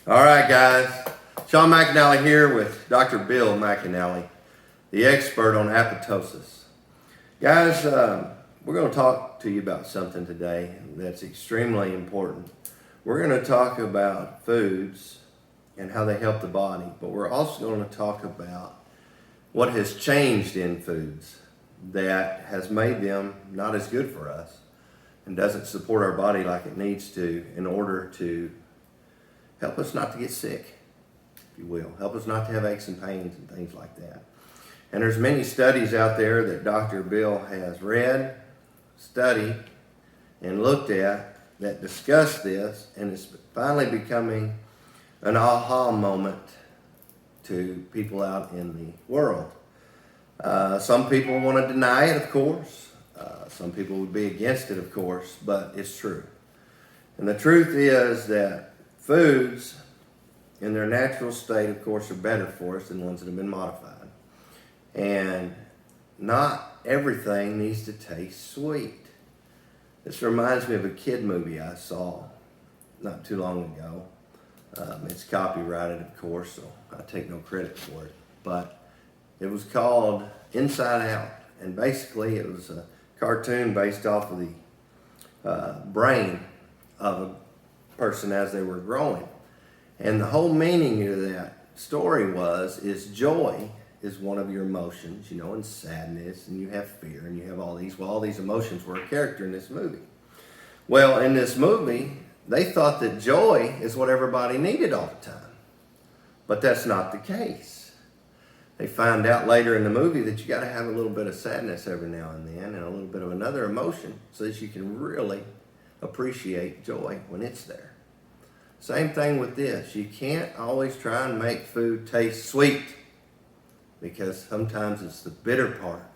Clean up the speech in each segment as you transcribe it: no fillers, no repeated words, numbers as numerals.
All right, guys. Shawn McAnalley here with Dr. Bill McAnalley, the expert on apoptosis. Guys, we're going to talk to you about something today that's extremely important. We're going to talk about foods and how they help the body, but we're also going to talk about what has changed in foods that has made them not as good for us and doesn't support our body like it needs to in order to help us not to get sick, if you will. Help us not to have aches and pains and things like that. And there's many studies out there that Dr. Bill has read, studied, and looked at that discuss this, and it's finally becoming an aha moment to people out in the world. Some people want to deny it, of course. Some people would be against it, of course, but it's true. And the truth is that foods in their natural state, of course, are better for us than ones that have been modified. And not everything needs to taste sweet. This reminds me of a kid movie I saw not too long ago. It's copyrighted, of course, so I take no credit for it. But it was called Inside Out. And basically it was a cartoon based off of the brain of a person as they were growing. And the whole meaning of that story is joy is one of your emotions, and sadness, and you have fear, and you have all these. Well, all these emotions were a character in this movie. Well, in this movie, they thought that joy is what everybody needed all the time. But that's not the case. They find out later in the movie that you got to have a little bit of sadness every now and then and a little bit of another emotion so that you can really appreciate joy when it's there. Same thing with this. You can't always try and make food taste sweet because sometimes it's the bitter part,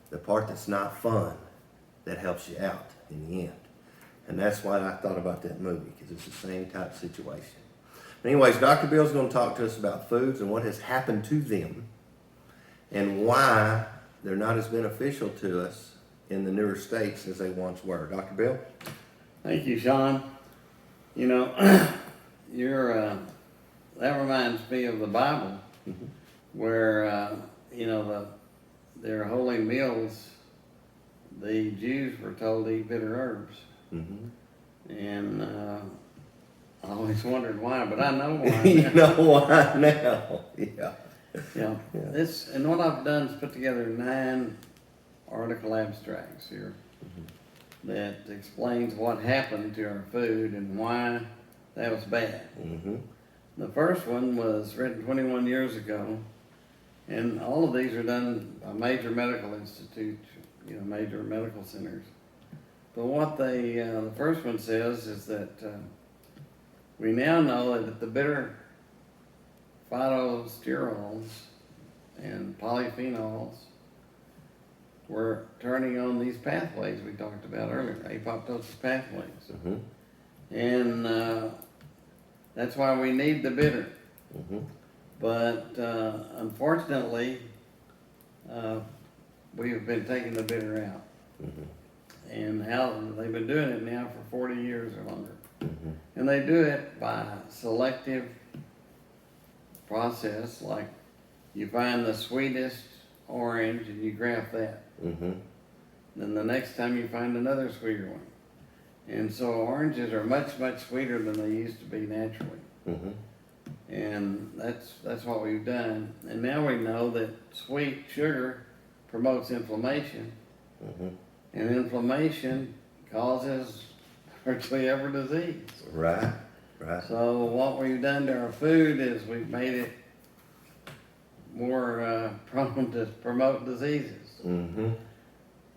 the part that's not fun, that helps you out in the end. And that's why I thought about that movie, because it's the same type of situation. But anyways, Dr. Bill's going to talk to us about foods and what has happened to them and why they're not as beneficial to us in the newer states as they once were. Dr. Bill? Thank you, Shawn. That reminds me of the Bible, where, their holy meals, the Jews were told to eat bitter herbs. And I always wondered why, but I know why. You know why now. Yeah. And what I've done is put together 9 article abstracts here that explains what happened to our food and why that was bad. The first one was written 21 years ago, and all of these are done by major medical institutes, major medical centers. But what the first one says is that we now know that the bitter phytosterols and polyphenols were turning on these pathways we talked about earlier, apoptosis pathways. And that's why we need the bitter. But unfortunately, we have been taking the bitter out. And they've been doing it now for 40 years or longer. And they do it by selective process, like you find the sweetest orange and you graft that. Then the next time you find another sweeter one. And so oranges are much, much sweeter than they used to be naturally. And that's what we've done. And now we know that sweet sugar promotes inflammation. And inflammation causes virtually every disease. Right. So what we've done to our food is we've made it more prone to promote diseases.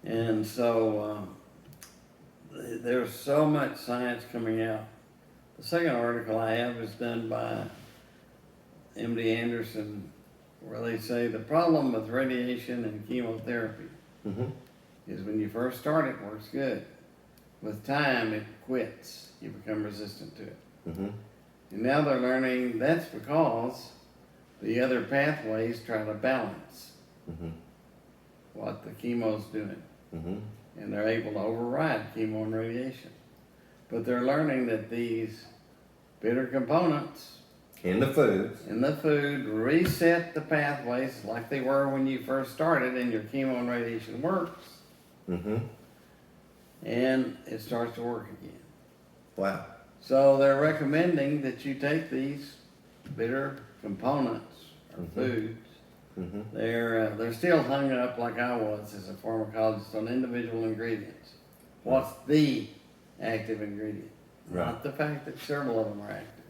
And so there's so much science coming out. The second article I have is done by MD Anderson, where they say the problem with radiation and chemotherapy is when you first start it works good. With time it quits. You become resistant to it. And now they're learning that's because the other pathways try to balance what the chemo's doing. And they're able to override chemo and radiation. But they're learning that these bitter components In the foods. in the food, reset the pathways like they were when you first started, and your chemo and radiation works, Mm-hmm. and it starts to work again. Wow. So they're recommending that you take these bitter components or foods. Mm-hmm. They're still hung up like I was as a pharmacologist on individual ingredients. What's the active ingredient? Right. Not the fact that several of them are active.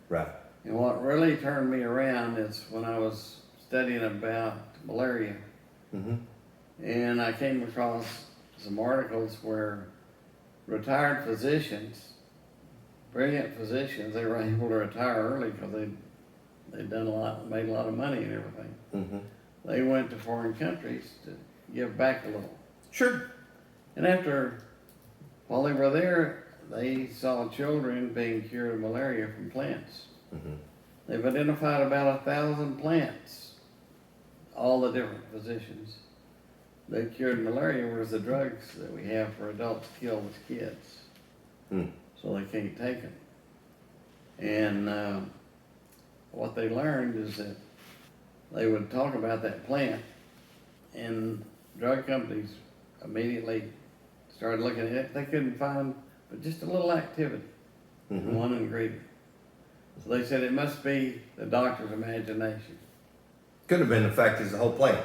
Right. And what really turned me around is when I was studying about malaria, Mm-hmm. and I came across some articles where retired physicians, brilliant physicians, they were able to retire early because they'd done a lot, made a lot of money and everything. Mm-hmm. They went to foreign countries to give back a little. Sure. And while they were there, they saw children being cured of malaria from plants. Mm-hmm. They've identified about 1,000 plants, all the different physicians, that cured malaria, whereas the drugs that we have for adults kill the kids. Mm. So they can't take them. And what they learned is that they would talk about that plant, and drug companies immediately started looking at it. They couldn't find but just a little activity in Mm-hmm. one ingredient. So they said it must be the doctor's imagination. Could have been the fact it's the whole plant.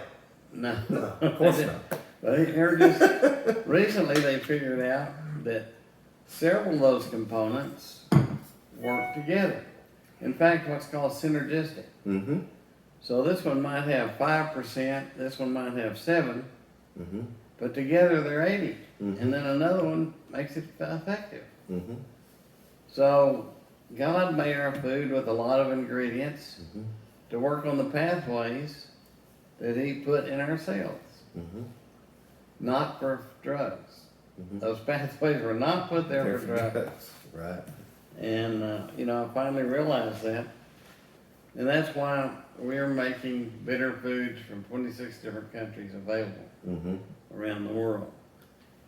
No, No, of course not. But they're just recently they figured out that several of those components work together. In fact, what's called synergistic. Mm-hmm. So this one might have 5%, this one might have 7%, Mm-hmm. but together they're 80%. Mhm. And then another one makes it effective. Mm-hmm. So God made our food with a lot of ingredients Mm-hmm. to work on the pathways that He put in our cells, Mm-hmm. not for drugs. Mm-hmm. Those pathways were not put there for drugs. Right. And, I finally realized that. And that's why we're making bitter foods from 26 different countries available Mm-hmm. around the world.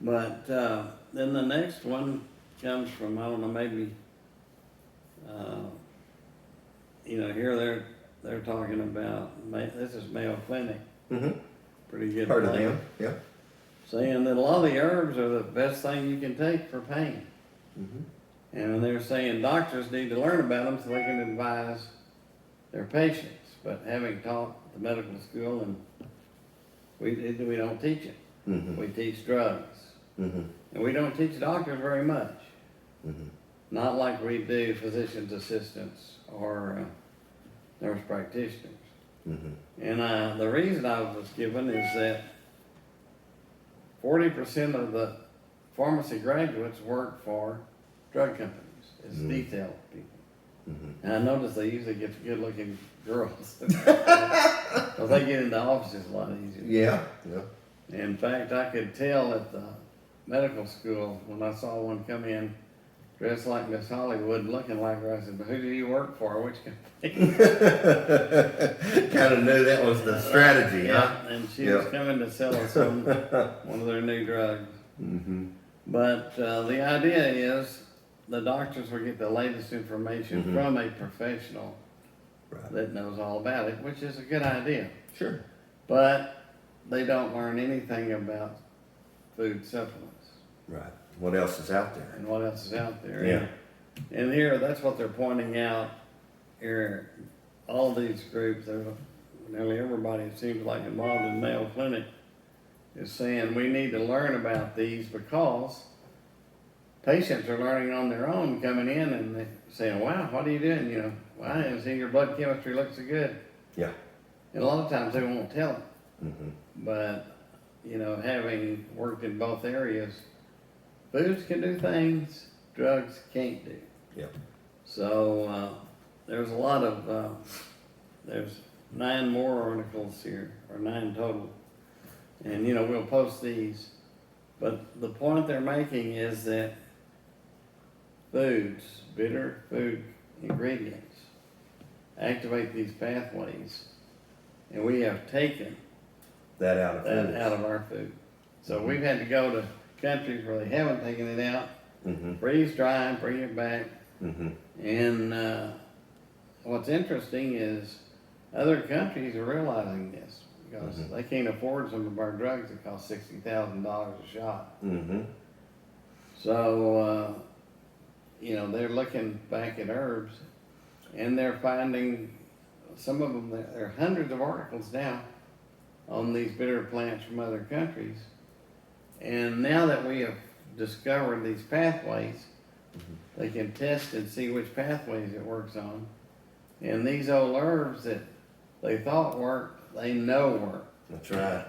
But then the next one comes from, I don't know, maybe, here they're talking about, this is Mayo Clinic, Mm-hmm. pretty good Heard of place, them? Yeah. saying that a lot of the herbs are the best thing you can take for pain. Mm-hmm. And they're saying doctors need to learn about them so they can advise their patients. But having taught the medical school, and we don't teach it. Mm-hmm. We teach drugs. Mm-hmm. And we don't teach doctors very much. Mm-hmm. Not like we do physician's assistants or nurse practitioners. Mm-hmm. And the reason I was given is that 40% of the pharmacy graduates work for drug companies as detail people. Mm-hmm. And I noticed they usually get the good-looking girls. Because they get into offices a lot easier. Yeah. Yeah. In fact, I could tell at the medical school when I saw one come in dressed like Miss Hollywood, looking like her. I said, "But who do you work for? Which company?" Kind of knew that was the strategy, huh? Yeah, and she was coming to sell us one of their new drugs. Mm-hmm. But the idea is the doctors will get the latest information Mhm. from a professional Right. that knows all about it, which is a good idea. Sure. But they don't learn anything about food supplements Right. What else is out there? and what else is out there. Yeah. And here, that's what they're pointing out here. All these groups, nearly everybody, it seems like, involved in Mayo Clinic is saying we need to learn about these because patients are learning on their own, coming in and they saying, "Wow, what are you doing? Well, I didn't see your blood chemistry looks so good." Yeah. And a lot of times they won't tell them. Mm-hmm. But, having worked in both areas, foods can do things drugs can't do. Yeah. So there's a lot of, there's 9 more articles here, or 9 total. And, we'll post these. But the point they're making is that foods, bitter food ingredients, activate these pathways. And we have taken That out of that foods. out of our food. So we've had to go to countries where they haven't taken it out, Mm-hmm. freeze dry, bring it back, Mm-hmm. and what's interesting is other countries are realizing this because they can't afford some of our drugs that cost $60,000 a shot. Mm-hmm. So, you know, they're looking back at herbs and they're finding some of them, there are hundreds of articles now on these bitter plants from other countries. And now that we have discovered these pathways, they can test and see which pathways it works on. And these old herbs that they thought worked, they know work. That's right.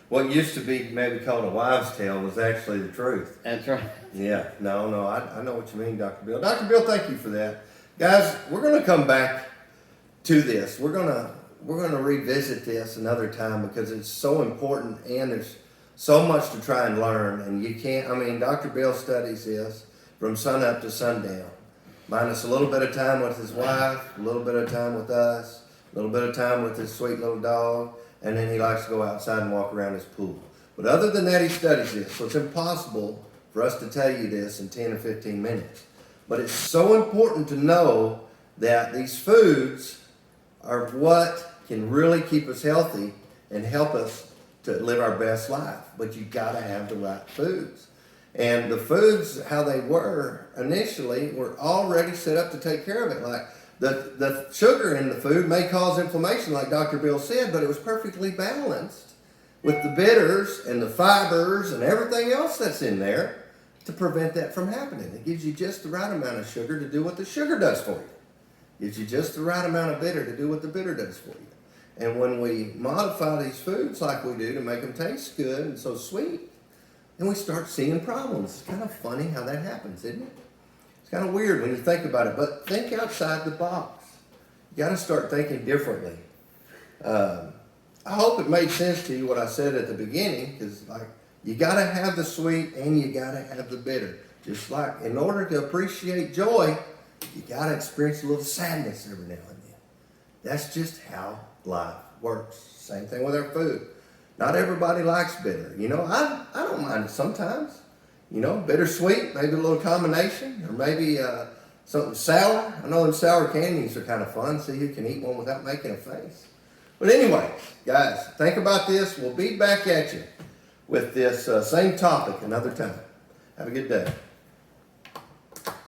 What used to be maybe called a wives' tale was actually the truth. That's right. Yeah, no, I know what you mean, Dr. Bill. Dr. Bill, thank you for that. Guys, we're going to come back to this. We're going to revisit this another time because it's so important and there's so much to try and learn. And you can't, I mean, Dr. Bill studies this from sun up to sundown, minus a little bit of time with his wife, a little bit of time with us, a little bit of time with his sweet little dog, and then he likes to go outside and walk around his pool. But other than that, he studies this. So it's impossible for us to tell you this in 10 or 15 minutes. But it's so important to know that these foods are what can really keep us healthy and help us to live our best life. But you got to have the right foods. And the foods, how they were initially, were already set up to take care of it. Like the sugar in the food may cause inflammation, like Dr. Bill said, but it was perfectly balanced with the bitters and the fibers and everything else that's in there to prevent that from happening. It gives you just the right amount of sugar to do what the sugar does for you. It gives you just the right amount of bitter to do what the bitter does for you. And when we modify these foods like we do to make them taste good and so sweet, then we start seeing problems. It's kind of funny how that happens, isn't it? It's kind of weird when you think about it, but think outside the box. You got to start thinking differently. I hope it made sense to you what I said at the beginning, because like you got to have the sweet and you got to have the bitter. Just like in order to appreciate joy, you got to experience a little sadness every now and then. That's just how life works. Same thing with our food. Not everybody likes bitter. You know, I don't mind it sometimes. You know, bittersweet, maybe a little combination, or maybe something sour. I know them sour candies are kind of fun. See who can eat one without making a face. But anyway, guys, think about this. We'll be back at you with this same topic another time. Have a good day.